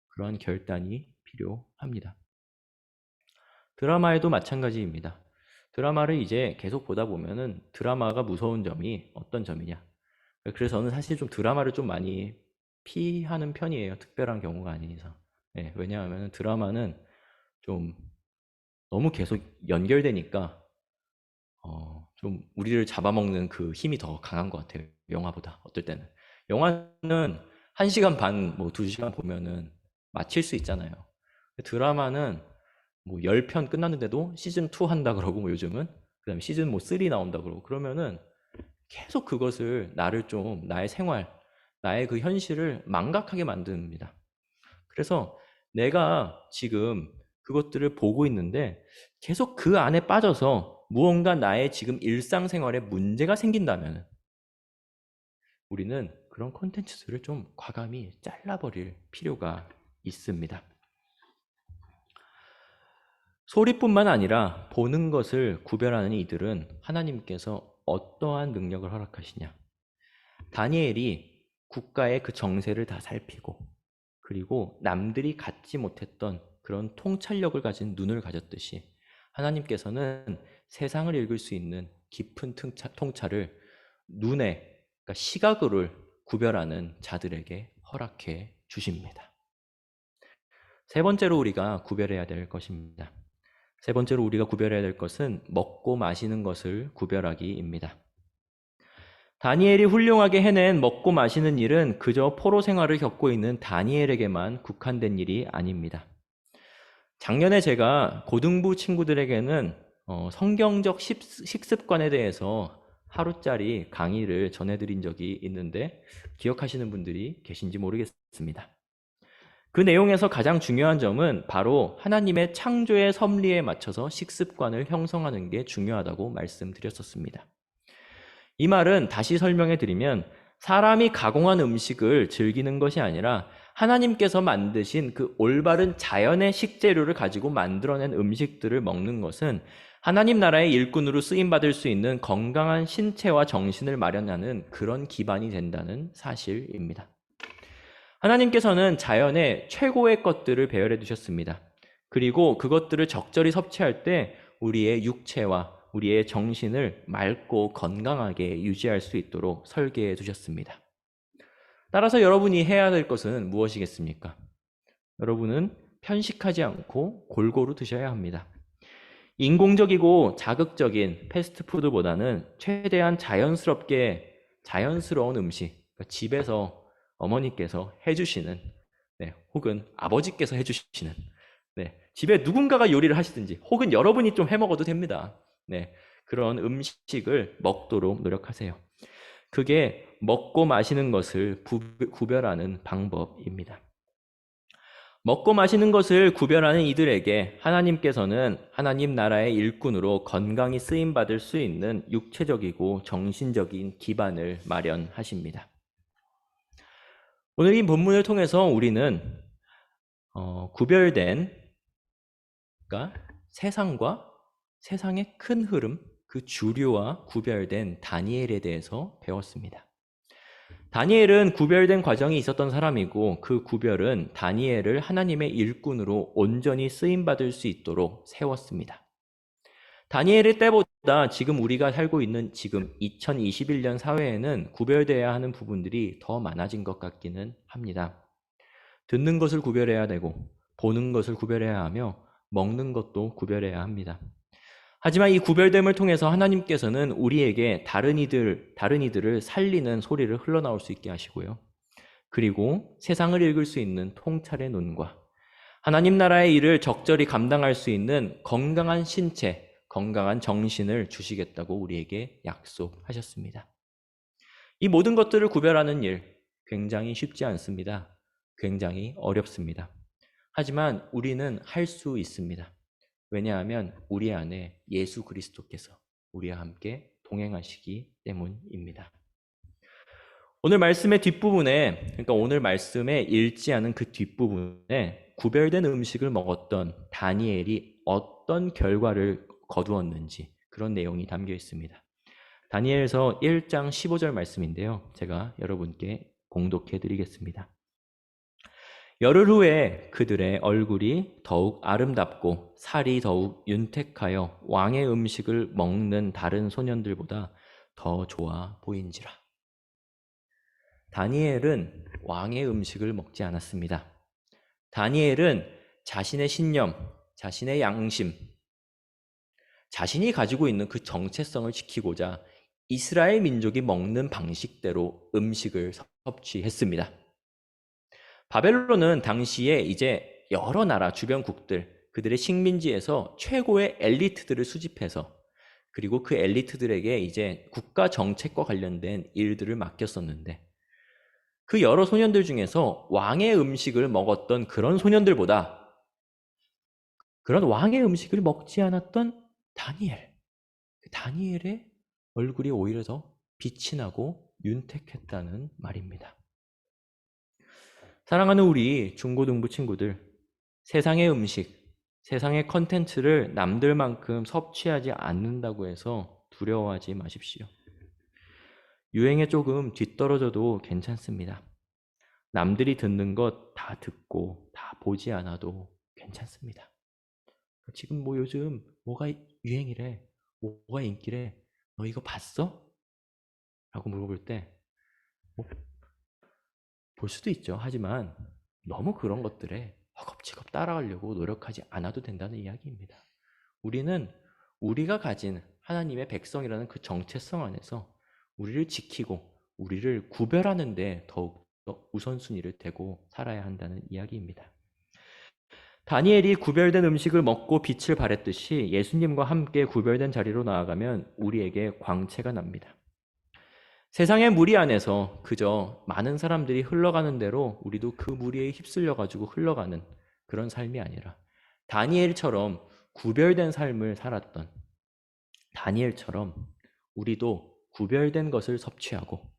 그러한 결단이 필요합니다. 드라마에도 마찬가지입니다. 드라마를 이제 계속 보다 보면은 드라마가 무서운 점이 어떤 점이냐. 그래서 저는 사실 좀 드라마를 좀 많이 피하는 편이에요. 특별한 경우가 아닌 이상. 네, 왜냐하면 드라마는 좀 너무 계속 연결되니까 좀 우리를 잡아먹는 그 힘이 더 강한 것 같아요. 영화보다 어떨 때는. 영화는 1시간 반, 뭐 2시간 보면은 마칠 수 있잖아요. 드라마는 뭐 10편 끝났는데도 시즌2 한다 그러고 뭐 요즘은 그다음에 시즌 뭐 3 나온다 그러고 그러면은 계속 그것을 나를 좀 나의 생활, 나의 그 현실을 망각하게 만듭니다. 그래서 내가 지금 그것들을 보고 있는데 계속 그 안에 빠져서 무언가 나의 지금 일상생활에 문제가 생긴다면 우리는 그런 콘텐츠들을 좀 과감히 잘라버릴 필요가 있습니다. 소리뿐만 아니라 보는 것을 구별하는 이들은 하나님께서 어떠한 능력을 허락하시냐. 다니엘이 국가의 그 정세를 다 살피고 그리고 남들이 갖지 못했던 그런 통찰력을 가진 눈을 가졌듯이 하나님께서는 세상을 읽을 수 있는 깊은 통찰을 눈에, 그러니까 시각으로 구별하는 자들에게 허락해 주십니다. 세 번째로 우리가 구별해야 될 것입니다. 세 번째로 우리가 구별해야 될 것은 먹고 마시는 것을 구별하기입니다. 다니엘이 훌륭하게 해낸 먹고 마시는 일은 그저 포로 생활을 겪고 있는 다니엘에게만 국한된 일이 아닙니다. 작년에 제가 고등부 친구들에게는 성경적 식습관에 대해서 하루짜리 강의를 전해드린 적이 있는데 기억하시는 분들이 계신지 모르겠습니다. 그 내용에서 가장 중요한 점은 바로 하나님의 창조의 섭리에 맞춰서 식습관을 형성하는 게 중요하다고 말씀드렸었습니다. 이 말은 다시 설명해 드리면 사람이 가공한 음식을 즐기는 것이 아니라 하나님께서 만드신 그 올바른 자연의 식재료를 가지고 만들어낸 음식들을 먹는 것은 하나님 나라의 일꾼으로 쓰임받을 수 있는 건강한 신체와 정신을 마련하는 그런 기반이 된다는 사실입니다. 하나님께서는 자연의 최고의 것들을 배열해 두셨습니다. 그리고 그것들을 적절히 섭취할 때 우리의 육체와 우리의 정신을 맑고 건강하게 유지할 수 있도록 설계해 두셨습니다. 따라서 여러분이 해야 될 것은 무엇이겠습니까? 여러분은 편식하지 않고 골고루 드셔야 합니다. 인공적이고 자극적인 패스트푸드보다는 최대한 자연스러운 음식, 그러니까 집에서 어머니께서 해주시는, 혹은 아버지께서 해주시는, 집에 누군가가 요리를 하시든지, 혹은 여러분이 좀 해먹어도 됩니다. 그런 음식을 먹도록 노력하세요. 그게 먹고 마시는 것을 구별하는 방법입니다. 먹고 마시는 것을 구별하는 이들에게 하나님께서는 하나님 나라의 일꾼으로 건강히 쓰임받을 수 있는 육체적이고 정신적인 기반을 마련하십니다. 오늘 이 본문을 통해서 우리는 구별된, 그러니까 세상과 세상의 큰 흐름, 그 주류와 구별된 다니엘에 대해서 배웠습니다. 다니엘은 구별된 과정이 있었던 사람이고 그 구별은 다니엘을 하나님의 일꾼으로 온전히 쓰임받을 수 있도록 세웠습니다. 다니엘의 때보다 지금 우리가 살고 있는 지금 2021년 사회에는 구별되어야 하는 부분들이 더 많아진 것 같기는 합니다. 듣는 것을 구별해야 되고 보는 것을 구별해야 하며 먹는 것도 구별해야 합니다. 하지만 이 구별됨을 통해서 하나님께서는 우리에게 다른 이들을 살리는 소리를 흘러나올 수 있게 하시고요. 그리고 세상을 읽을 수 있는 통찰의 눈과 하나님 나라의 일을 적절히 감당할 수 있는 건강한 신체, 건강한 정신을 주시겠다고 우리에게 약속하셨습니다. 이 모든 것들을 구별하는 일 굉장히 쉽지 않습니다. 굉장히 어렵습니다. 하지만 우리는 할 수 있습니다. 왜냐하면 우리 안에 예수 그리스도께서 우리와 함께 동행하시기 때문입니다. 오늘 말씀의 뒷부분에, 그러니까 오늘 말씀에 읽지 않은 그 뒷부분에 구별된 음식을 먹었던 다니엘이 어떤 결과를 거두었는지 그런 내용이 담겨 있습니다. 다니엘서 1장 15절 말씀인데요. 제가 여러분께 봉독해 드리겠습니다. 열흘 후에 그들의 얼굴이 더욱 아름답고 살이 더욱 윤택하여 왕의 음식을 먹는 다른 소년들보다 더 좋아 보인지라. 다니엘은 왕의 음식을 먹지 않았습니다. 다니엘은 자신의 신념, 자신의 양심, 자신이 가지고 있는 그 정체성을 지키고자 이스라엘 민족이 먹는 방식대로 음식을 섭취했습니다. 바벨론은 당시에 이제 여러 나라 주변국들, 그들의 식민지에서 최고의 엘리트들을 수집해서 그리고 그 엘리트들에게 이제 국가 정책과 관련된 일들을 맡겼었는데 그 여러 소년들 중에서 왕의 음식을 먹었던 그런 소년들보다 그런 왕의 음식을 먹지 않았던 다니엘의 얼굴이 오히려 더 빛이 나고 윤택했다는 말입니다. 사랑하는 우리 중고등부 친구들, 세상의 음식, 세상의 컨텐츠를 남들만큼 섭취하지 않는다고 해서 두려워하지 마십시오. 유행에 조금 뒤떨어져도 괜찮습니다. 남들이 듣는 것 다 듣고 다 보지 않아도 괜찮습니다. 지금 뭐 요즘 뭐가 유행이래, 뭐가 인기래, 너 이거 봤어? 라고 물어볼 때 볼 수도 있죠. 하지만 너무 그런 것들에 허겁지겁 따라가려고 노력하지 않아도 된다는 이야기입니다. 우리는 우리가 가진 하나님의 백성이라는 그 정체성 안에서 우리를 지키고 우리를 구별하는 데 더욱 우선순위를 대고 살아야 한다는 이야기입니다. 다니엘이 구별된 음식을 먹고 빛을 발했듯이 예수님과 함께 구별된 자리로 나아가면 우리에게 광채가 납니다. 세상의 무리 안에서 그저 많은 사람들이 흘러가는 대로 우리도 그 무리에 휩쓸려 가지고 흘러가는 그런 삶이 아니라 다니엘처럼 구별된 삶을 살았던 다니엘처럼 우리도 구별된 것을 섭취하고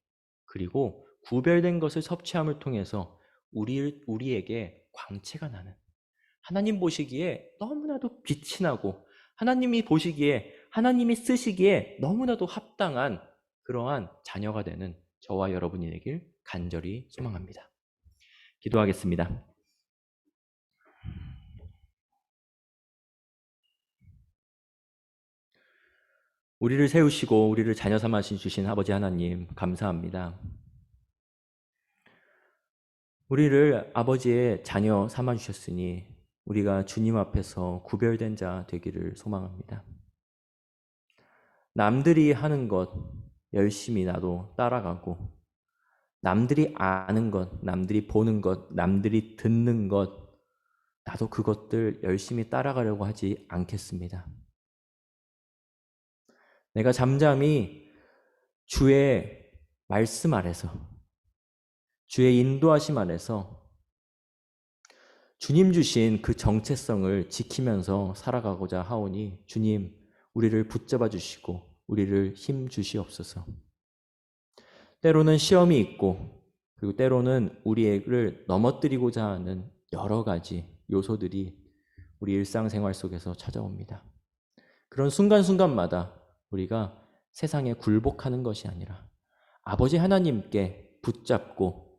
그리고 구별된 것을 섭취함을 통해서 우리에게 광채가 나는 하나님 보시기에 너무나도 빛이 나고 하나님이 보시기에 하나님이 쓰시기에 너무나도 합당한 그러한 자녀가 되는 저와 여러분이 되길 간절히 소망합니다. 기도하겠습니다. 우리를 세우시고 우리를 자녀 삼아 주신 아버지 하나님 감사합니다. 우리를 아버지의 자녀 삼아 주셨으니 우리가 주님 앞에서 구별된 자 되기를 소망합니다. 남들이 하는 것 열심히 나도 따라가고 남들이 아는 것, 남들이 보는 것, 남들이 듣는 것 나도 그것들 열심히 따라가려고 하지 않겠습니다. 내가 잠잠히 주의 말씀 아래서 주의 인도하심 아래서 주님 주신 그 정체성을 지키면서 살아가고자 하오니 주님 우리를 붙잡아 주시고 우리를 힘 주시옵소서. 때로는 시험이 있고 그리고 때로는 우리를 넘어뜨리고자 하는 여러 가지 요소들이 우리 일상생활 속에서 찾아옵니다. 그런 순간순간마다 우리가 세상에 굴복하는 것이 아니라 아버지 하나님께 붙잡고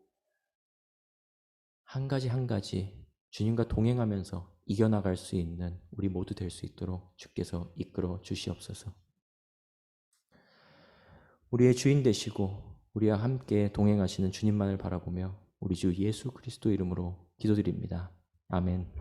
한 가지 한 가지 주님과 동행하면서 이겨나갈 수 있는 우리 모두 될 수 있도록 주께서 이끌어 주시옵소서. 우리의 주인 되시고 우리와 함께 동행하시는 주님만을 바라보며 우리 주 예수 그리스도 이름으로 기도드립니다. 아멘.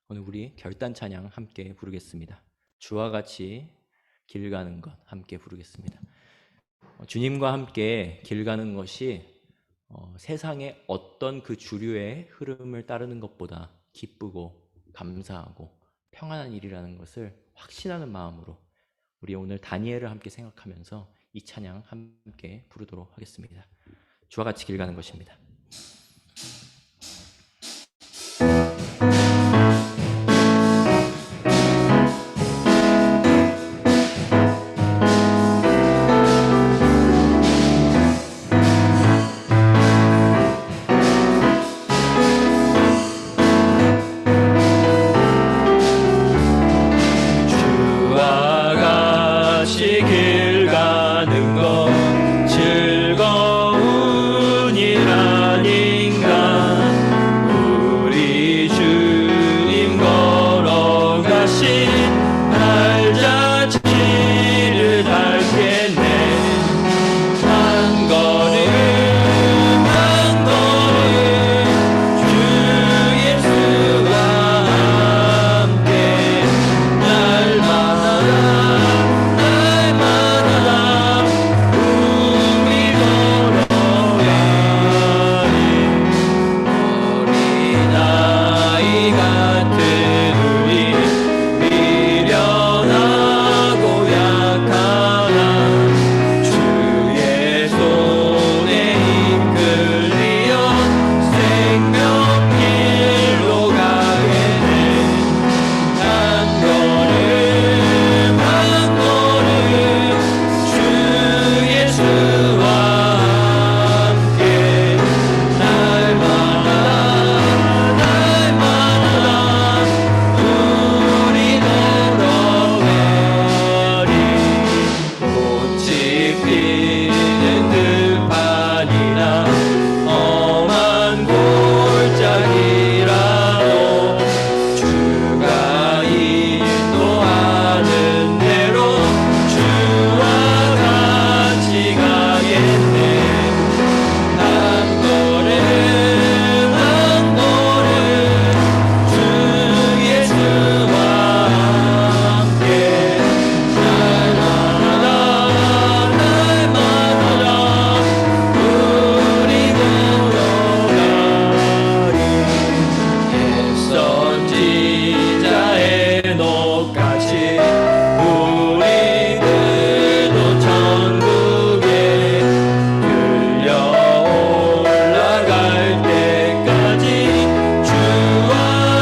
오늘 우리 결단 찬양 함께 부르겠습니다. 주와 같이 길 가는 것 함께 부르겠습니다. 주님과 함께 길 가는 것이 세상의 어떤 그 주류의 흐름을 따르는 것보다 기쁘고 감사하고 평안한 일이라는 것을 확신하는 마음으로 우리 오늘 다니엘을 함께 생각하면서 이 찬양 함께 부르도록 하겠습니다. 주와 같이 길 가는 것입니다. 주와 같이 길 가는 것 즐거운 일 아닌가. 우리 주님 걸어가신 발자취를 밟겠네. 한 걸음 한 걸음 주 예수와 함께 날마다 우리 걸어가리. 어린아이 같은 우리 미련하고 약하나 주의 손에 이끌리어 생명길로 가겠네. 한 걸음 한 걸음 주 예수와 함께 날마다 우리 걸어가리. 꽃이 피는 들판이나 험한 골짜기라도 주가 인도하는 대로 주와 같이 가겠네. 한 걸음 한 걸음 주 예수와 함께 날마다 우리 걸어가리. 옛 선지자 에녹같이 우리들도 천국에 들려 올라갈 때까지 주와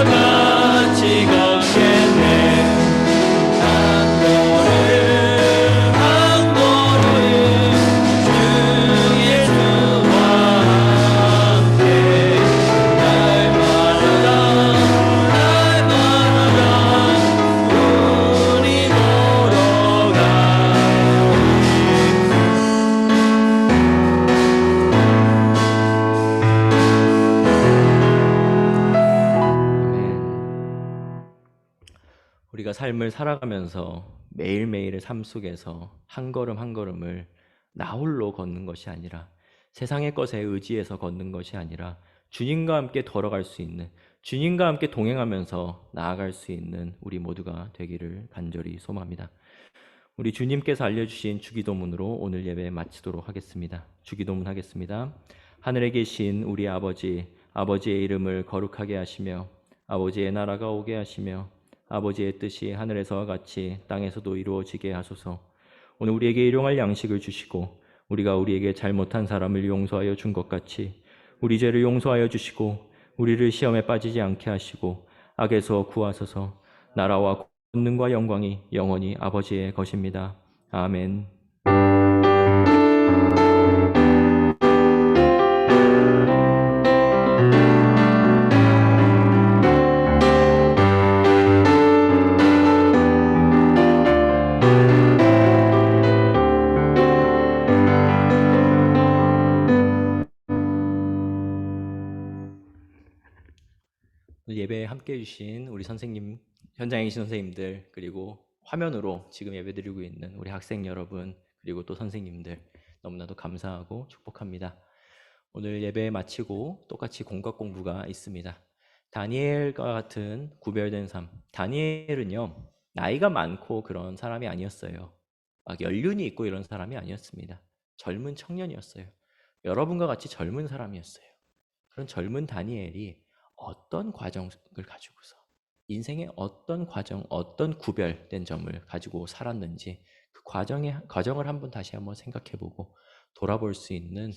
같이 걷겠네. 한 걸음 한 걸음 주 예수와 함께 날마다 우리 걸어가리. 아멘. 우리가 삶을 살아가면서 매일매일의 삶 속에서 한 걸음 한 걸음을 나 홀로 걷는 것이 아니라 세상의 것에 의지해서 걷는 것이 아니라 주님과 함께 걸어갈 수 있는, 주님과 함께 동행하면서 나아갈 수 있는 우리 모두가 되기를 간절히 소망합니다. 우리 주님께서 알려주신 주기도문으로 오늘 예배 마치도록 하겠습니다. 주기도문 하겠습니다. 하늘에 계신 우리 아버지, 아버지의 이름을 거룩하게 하시며 아버지의 나라가 오게 하시며 아버지의 뜻이 하늘에서와 같이 땅에서도 이루어지게 하소서. 오늘 우리에게 일용할 양식을 주시고 우리가 우리에게 잘못한 사람을 용서하여 준 것 같이 우리 죄를 용서하여 주시고 우리를 시험에 빠지지 않게 하시고 악에서 구하소서. 나라와 권능과 영광이 영원히 아버지의 것입니다. 아멘. 예배에 함께 해주신 우리 선생님, 현장에 계신 선생님들, 그리고 화면으로 지금 예배드리고 있는 우리 학생 여러분, 그리고 또 선생님들 너무나도 감사하고 축복합니다. 오늘 예배 마치고 똑같이 공각 공부가 있습니다. 다니엘과 같은 구별된 삶. 다니엘은요, 나이가 많고 그런 사람이 아니었어요. 막 연륜이 있고 이런 사람이 아니었습니다. 젊은 청년이었어요. 여러분과 같이 젊은 사람이었어요. 그런 젊은 다니엘이 어떤 과정을 가지고서 인생의 어떤 과정, 어떤 구별된 점을 가지고 살았는지 그 과정을 다시 한번 생각해보고 돌아볼 수 있는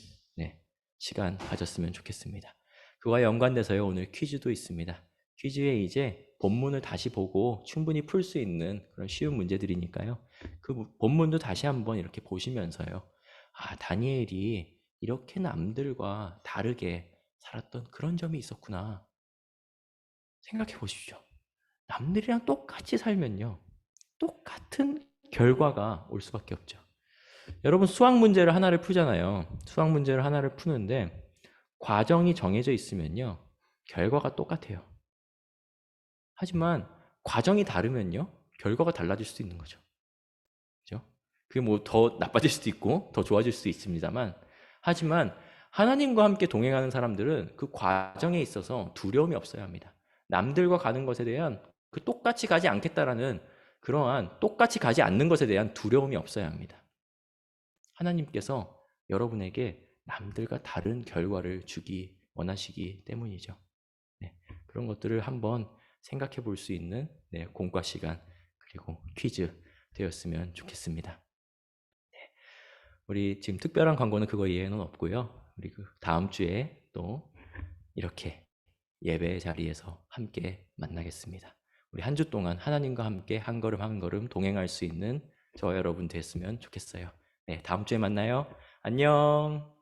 시간 가졌으면 좋겠습니다. 그와 연관돼서요, 오늘 퀴즈도 있습니다. 퀴즈에 이제 본문을 다시 보고 충분히 풀 수 있는 그런 쉬운 문제들이니까요. 그 본문도 다시 한번 이렇게 보시면서요. 아, 다니엘이 이렇게 남들과 다르게 살았던 그런 점이 있었구나. 생각해 보십시오. 남들이랑 똑같이 살면요. 똑같은 결과가 올 수밖에 없죠. 여러분 수학 문제를 하나를 풀잖아요. 수학 문제를 하나를 푸는데 과정이 정해져 있으면요. 결과가 똑같아요. 하지만 과정이 다르면요. 결과가 달라질 수도 있는 거죠. 그죠? 그게 뭐 더 나빠질 수도 있고 더 좋아질 수도 있습니다만 하지만 하나님과 함께 동행하는 사람들은 그 과정에 있어서 두려움이 없어야 합니다. 남들과 가는 것에 대한 그 똑같이 가지 않겠다라는 그러한 똑같이 가지 않는 것에 대한 두려움이 없어야 합니다. 하나님께서 여러분에게 남들과 다른 결과를 주기 원하시기 때문이죠. 네, 그런 것들을 한번 생각해 볼 수 있는 공과 시간 그리고 퀴즈 되었으면 좋겠습니다. 우리 지금 특별한 광고는 그거 이외에는 없고요. 우리 그 다음 주에 또 이렇게 예배 자리에서 함께 만나겠습니다. 우리 한 주 동안 하나님과 함께 한 걸음 한 걸음 동행할 수 있는 저와 여러분 됐으면 좋겠어요. 네, 다음 주에 만나요. 안녕.